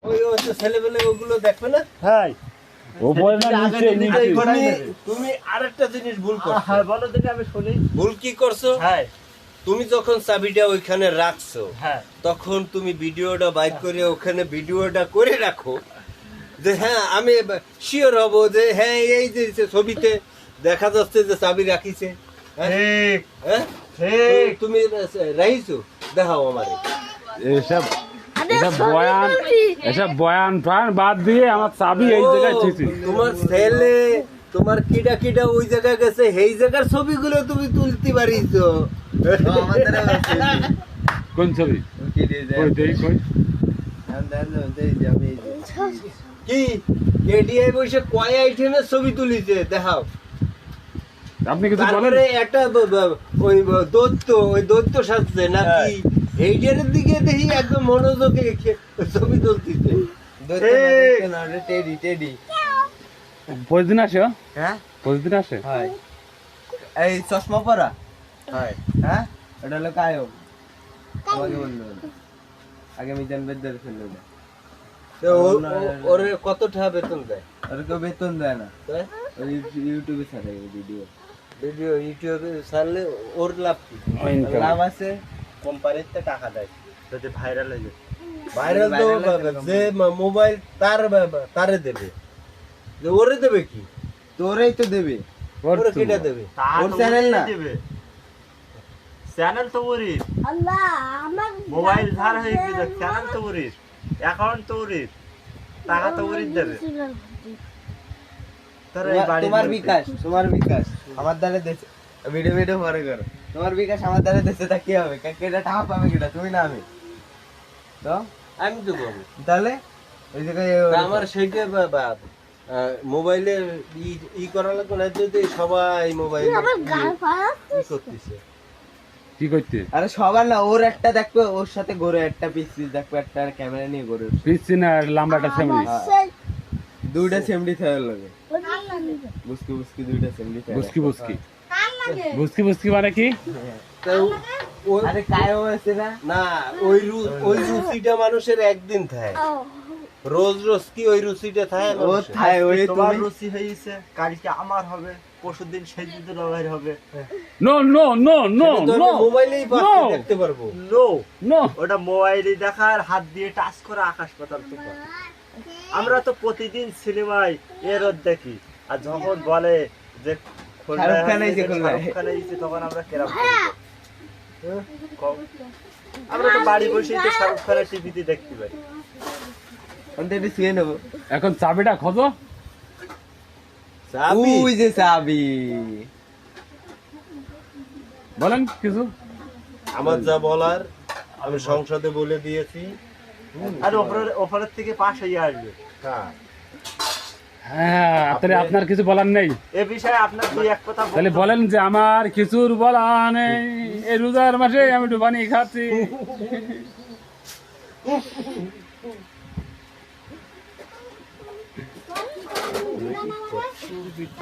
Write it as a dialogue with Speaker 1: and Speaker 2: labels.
Speaker 1: ওই ছেলেবেলে ওগুলো দেখবে না।
Speaker 2: হ্যাঁ ও বলে না
Speaker 1: তুমি আরেকটা জিনিস ভুল করছো।
Speaker 2: হ্যাঁ বলো দেখি আমি শুনি।
Speaker 1: ভুল কি করছো?
Speaker 2: হ্যাঁ
Speaker 1: তুমি যখন চাবিটা ওইখানে রাখছো
Speaker 2: হ্যাঁ
Speaker 1: তখন তুমি ভিডিওটা বাইক করে ওখানে ভিডিওটা করে রাখো যে হ্যাঁ আমি শিওর হব যে হ্যাঁ এই যে ছবিতে দেখা যাচ্ছে যে চাবি রাখিছে। হ্যাঁ?
Speaker 2: ঠিক
Speaker 1: হ্যাঁ
Speaker 2: ঠিক।
Speaker 1: তুমি রাখিছো দেখাও আমারে।
Speaker 2: এসব এসব বয়ান ফান বাদ দিয়ে আমার চাবি এই জায়গায় ছিছি।
Speaker 1: তোমার ছেলে তোমার কিডা কিডা ওই জায়গায় গেছে সেই জায়গার ছবিগুলো তুমি তুলতে পারিছো।
Speaker 2: কোন ছবি কই দেই কই
Speaker 1: কি এডিআই বসে কয় আইটেমের ছবি তুলিছে দেখাও।
Speaker 2: আপনি কিছু বলেন?
Speaker 1: তারপরে একটা ওই দৈত্য সাজছে নাকি এইটার দিকে দেখি একদম মনোযোগে ছবি তুলতেছে।
Speaker 2: প্রতিদিন আসে?
Speaker 3: হ্যাঁ
Speaker 2: প্রতিদিন আসে?
Speaker 3: হয় এই চশমা পরা হয়। হ্যাঁ ওটা হলো কায়ম। আমাকে বললো আগে মিজান বেদ্দার ফেললো না।
Speaker 1: তো ওরে কত টাকা বেতন দেয়?
Speaker 3: ওর কেউ বেতন দেয় না,
Speaker 1: দেয়?
Speaker 3: ওই ইউটিউবে ছাড়ে ভিডিও।
Speaker 1: ভিডিও ইউটিউবে ছাড়লে ওর লাভ কি?
Speaker 3: লাভ আছে,
Speaker 1: কোম্পানিতে টাকা দেয়
Speaker 2: যদি ভাইরাল হয়ে যায়।
Speaker 1: ভাইরাল তো যে মোবাইল তারে দেবে, যে ওরে দেবে কি?
Speaker 3: তোরেই তো দেবে।
Speaker 1: ওরে কিটা দেবে?
Speaker 3: ওর চ্যানেল না,
Speaker 2: চ্যানেল তো ওরই, মোবাইল ধার হয়ে গেছে, চ্যানেল তো ওরই, অ্যাকাউন্ট তো ওরই, টাকা তো ওরই দেবে।
Speaker 3: তোমার বিকাশ আমার দ্বারা দেশে ভিডিও পরে করো। তোমার বিকাশ আমার দ্বারা দেশে তা কি হবে? কেটা টাকা পাবে কেটা? তুমি না আমি তো?
Speaker 1: আমি তো বলবো
Speaker 3: তাহলে ওই জায়গায়
Speaker 1: আমার সেইটা মোবাইলে ই করা লাগবে না, যদি সবাই মোবাইল করতেছে।
Speaker 2: কি করতে?
Speaker 3: আরে সবার না, ওর একটা দেখবে, ওর সাথে ঘুরে একটা পিস দেখবে, একটা ক্যামেরা নিয়ে ঘুরে
Speaker 2: পিচ্ছি না লম্বাটা সেমনি,
Speaker 3: দুইটা সেমডি থাকার লাগে। বুসকি দুইটা সেমডি থাকে।
Speaker 2: বুসকি বুসকি মানে কি?
Speaker 1: তো
Speaker 3: আরে কায়ও আছে না?
Speaker 1: না, ওই রুচিটা মানুষের একদিন থাকে, রোজ কি ওই রুচিটা থাকে?
Speaker 3: ও থাকে, ওই
Speaker 2: তোমার
Speaker 3: তুমি
Speaker 2: রুচি হয়েছে, কালকে আমার হবে, পরশুদিন সেই দিন ব্যবহার হবে। No no no no no,
Speaker 1: মোবাইলেই দেখতে পারবো।
Speaker 2: নো নো, ওটা মোবাইলে দেখার, হাত দিয়ে টাচ করে আকাশ পাতাল তো। আমরা তো প্রতিদিন সিনেমায় এরও দেখি, আর যখন বলে যে
Speaker 3: শাহরুখ খান আইছে,
Speaker 2: তখন আমরা কেরাম আমরা তো বাড়ি বসেই তো শাহরুখ খানের টিভিতে দেখতে পাই।
Speaker 3: শুয়ে নেবো।
Speaker 2: এখন চাবিটা খোঁজো।
Speaker 3: ওই যে চাবি,
Speaker 2: বলেন কিছু।
Speaker 1: আমার যা বলার আমি সংসদে বলে দিয়েছি,
Speaker 2: আর ওপরের থেকে পাশ হয়ে আসবে।
Speaker 1: হ্যাঁ
Speaker 2: হ্যাঁ, তাহলে আপনার কিছু বলার নেই এ বিষয়ে? আপনার দুই এক কথা তাহলে বলেন যে আমার কিছুর বলা নেই, এই রোজার মাসে আমি একটু পানি খাচ্ছি।